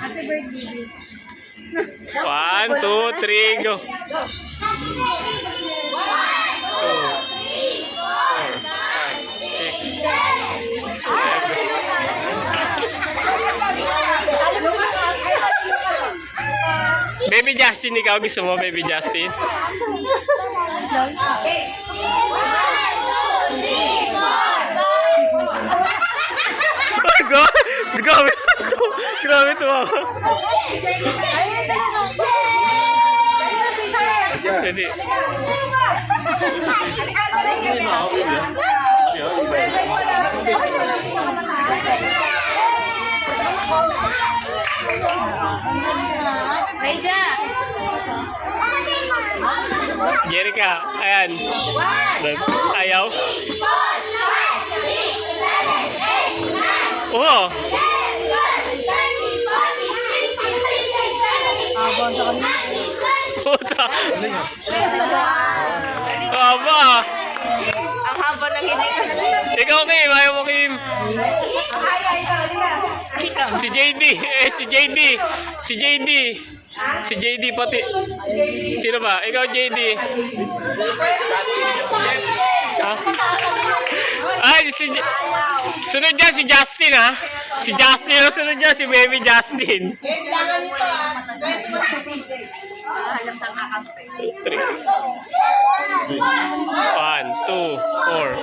Happy birthday. 1, 2, 3, go. 2, 4, 5, 6, 7. Baby Justin, ikaw gusto mo, Baby Justin? Go! Grabe to! Grabe to ako. Jadi. Jerica, ayan. Ayaw. Oh. Puta. Haba. Ang haba ng hindi ka. Ikaw, Kim. Ayaw mo, Kim. Si JD. Si JD. Si JD. Si JD pati. Sino ba? Ikaw, JD. Ha? Ay, sunod dyan si Justin, ha? Si Justin ang sunod dyan, si Baby Justin. 3, 4,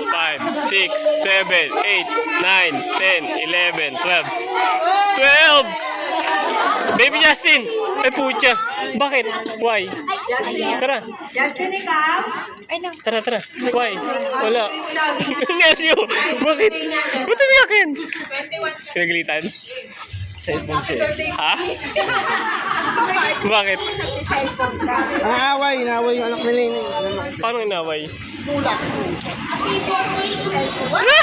5, 6, 7, 8, 9, 10, 11, 12. 12! Baby Justin! Ay, pucha. Bakit? Why? Tara. Justin, ikaw? Tara, tara. Why? Wala. Neryo. Bakit? Ba't umiyakin? Pinagalitan? Cellphone siya. Ha? Bakit? Inaway yung anak nila yung Paano inaway? tulak. Wala!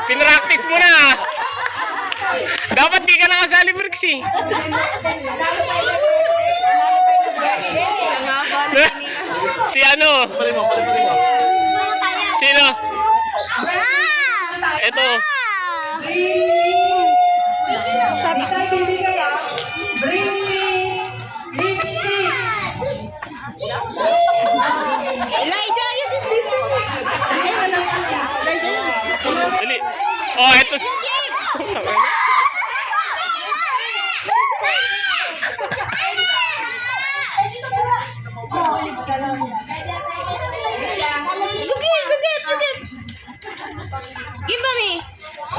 Pinractice mo na! Dapat di ka nakasali, Brixie. Si ano? Sino? Ito. Bigay ah. Bring me lipstick. Elijah, yun yung sister. Dali. Oh, ito.